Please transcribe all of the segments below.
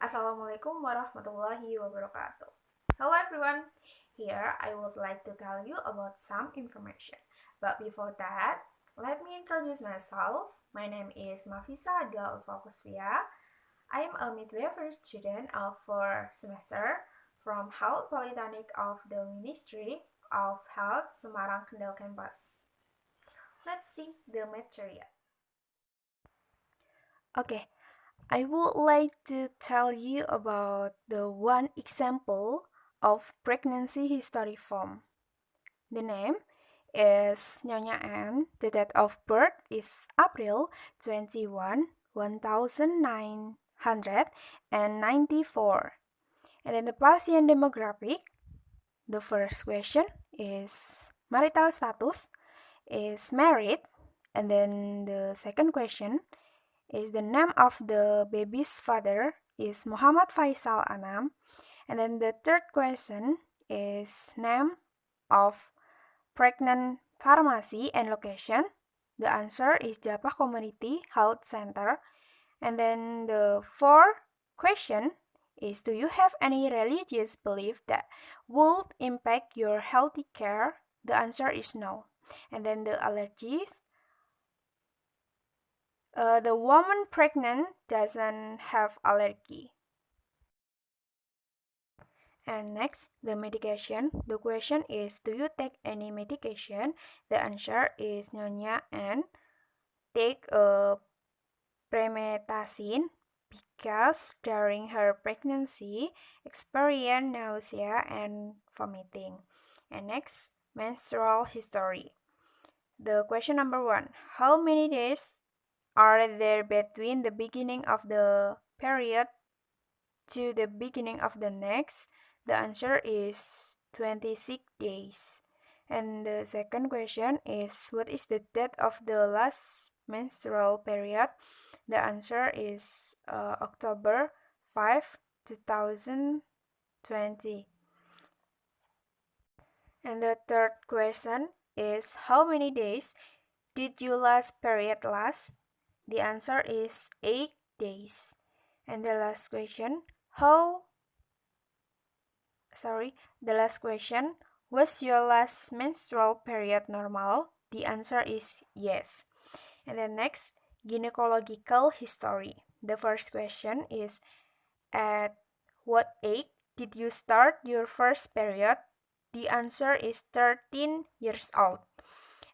Assalamualaikum warahmatullahi wabarakatuh. Hello everyone. Here I would like to tell you about some information. But before that, let me introduce myself. My name is Mavisa I am a midwifery student of 4th semester from Health Polytechnic of the Ministry of Health Semarang Kendal campus. Let's see the material. Okay, I would like to tell you about the one example of pregnancy history form. The name is Nyonya Anne. The date of birth is April 21, 1994. And then the patient demographic, the first question is marital status, is married. And then the second question is the name of the baby's father is Muhammad Faisal Anam. And then the third question is name of pregnant pharmacy and location. The answer is Japah Community Health Center. And then the fourth question is, do you have any religious belief that would impact your healthy care? The answer is no. And then the allergies. The woman pregnant doesn't have allergy. And next, the medication. The question is, do you take any medication? The answer is Nyonya and take a promethazine because during her pregnancy experienced nausea and vomiting. And next, menstrual history. The question number 1, how many days are there between the beginning of the period to the beginning of the next? The answer is 26 days. And the second question is, what is the date of the last menstrual period? The answer is October 5, 2020. And the third question is, how many days did your last period last? The answer is 8 days. And the last question, was your last menstrual period normal? The answer is yes. And then next, gynecological history. The first question is, at what age did you start your first period? The answer is 13 years old.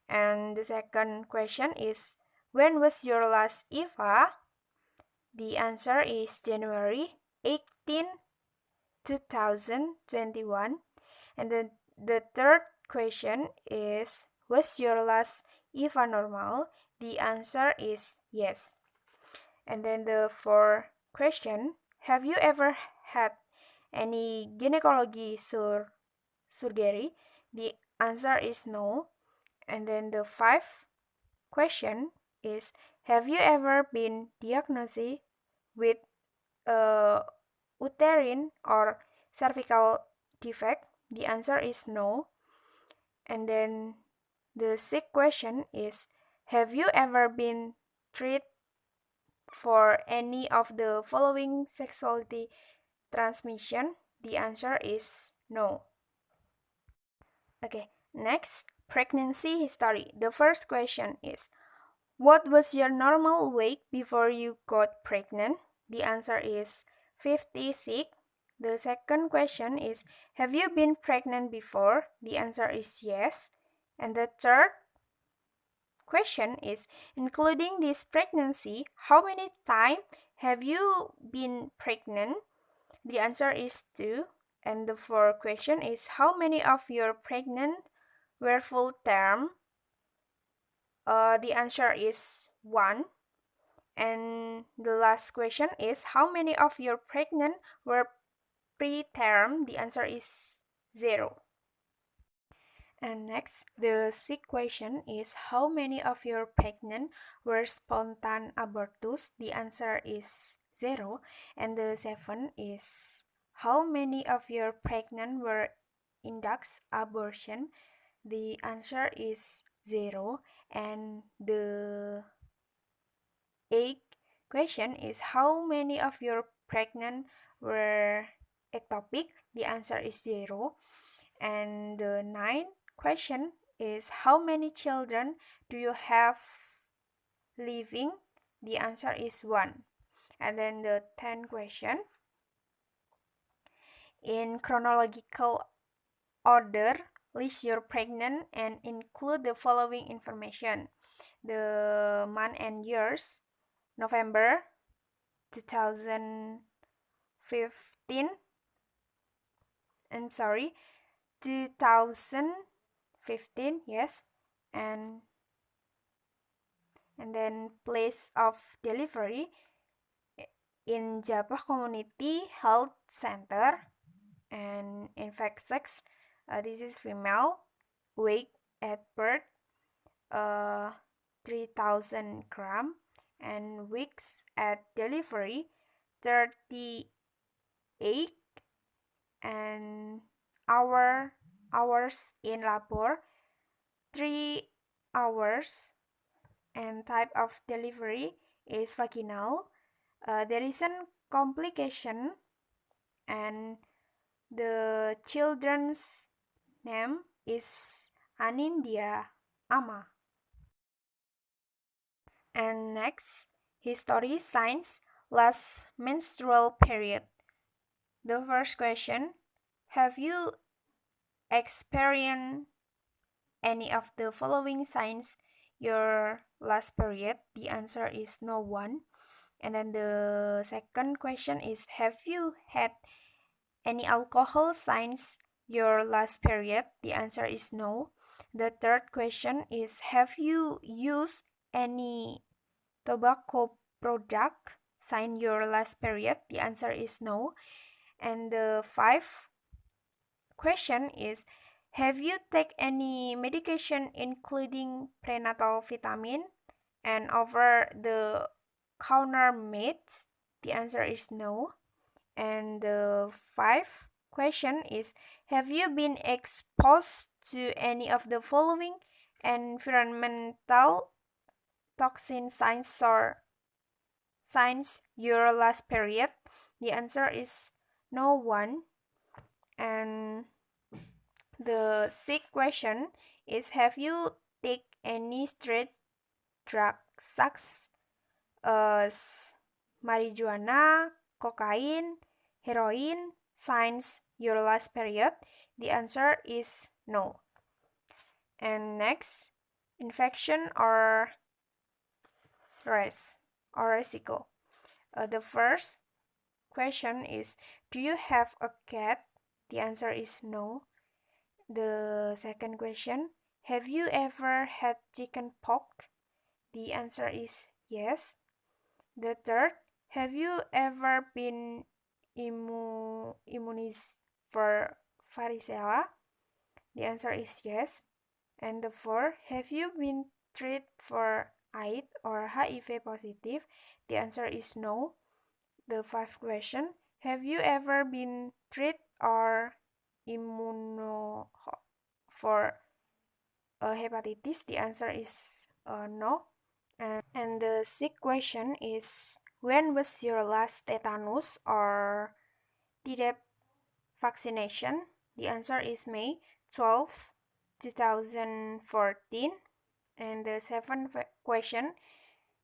And the second question is, when was your last IVA? The answer is January 18, 2021. And then the third question is, was your last IVA normal? The answer is yes. And then the fourth question, have you ever had any gynecology surgery? The answer is no. And then the fifth question is, have you ever been diagnosed with uterine or cervical defect? The answer is no. And then the sixth question is, have you ever been treated for any of the following sexuality transmission? The answer is no. Okay, next, pregnancy history. The first question is, what was your normal weight before you got pregnant? The answer is 56. The second question is, have you been pregnant before? The answer is yes. And the third question is, including this pregnancy, how many times have you been pregnant? The answer is 2. And the fourth question is, how many of your pregnant were full term? The answer is 1. And the last question is, how many of your pregnant were preterm? The answer is 0. And next, the sixth question is, how many of your pregnant were spontan abortus? The answer is 0. And the seventh is, how many of your pregnant were induced abortion? The answer is 0. And the eighth question is, how many of your pregnant were ectopic? The answer is 0. And the ninth question is, how many children do you have living? The answer is 1. And then the 10th question, in chronological order, list your pregnant and include the following information: the month and years, November 2015, and 2015, yes, and then place of delivery in Japah Community Health Center, and in fact sex, this is female, weight at birth 3000 gram, and weeks at delivery 38, and hours in labor 3 hours, and type of delivery is vaginal. There is a complication, and the children's name is Anindya Ama. And next, history, science, last menstrual period. The first question, have you experienced any of the following signs your last period? The answer is no one. And then the second question is, have you had any alcohol signs your last period? The answer is no. The third question is, have you used any tobacco product sign your last period? The answer is no. And the fifth question is, have you taken any medication including prenatal vitamin and over the counter meds? The answer is no. And the fifth question is, have you been exposed to any of the following environmental toxin signs or signs your last period? The answer is no one. And the sixth question is, have you taken any street drug such as marijuana, cocaine, heroin signs your last period? The answer is no. And next, infection or resico. The first question is, do you have a cat? The answer is no. The second question, have you ever had chicken pox? The answer is yes. The third, have you ever been immunized for varicella? The answer is yes. And the fourth, have you been treated for AIDS or HIV positive? The answer is no. The fifth question, have you ever been treated or immuno for hepatitis? The answer is no. And the sixth question is, when was your last tetanus or Tdap vaccination? The answer is May 12, 2014. And the seventh question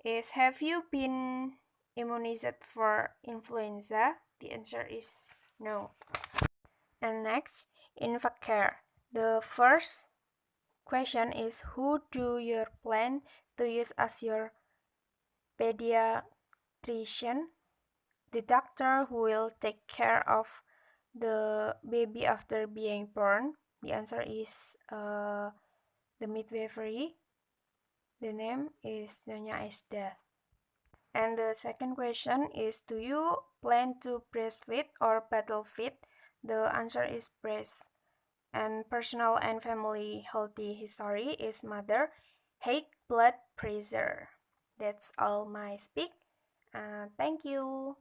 is, have you been immunized for influenza? The answer is no. And next, infant care. The first question is, who do you plan to use as your pediatrician? The doctor who will take care of the baby after being born? The answer is the midwifery. The name is Nyonya Esda. And the second question is, do you plan to breastfeed or bottle feed? The answer is breast. And personal and family healthy history is mother, high blood pressure. That's all my speak. Thank you.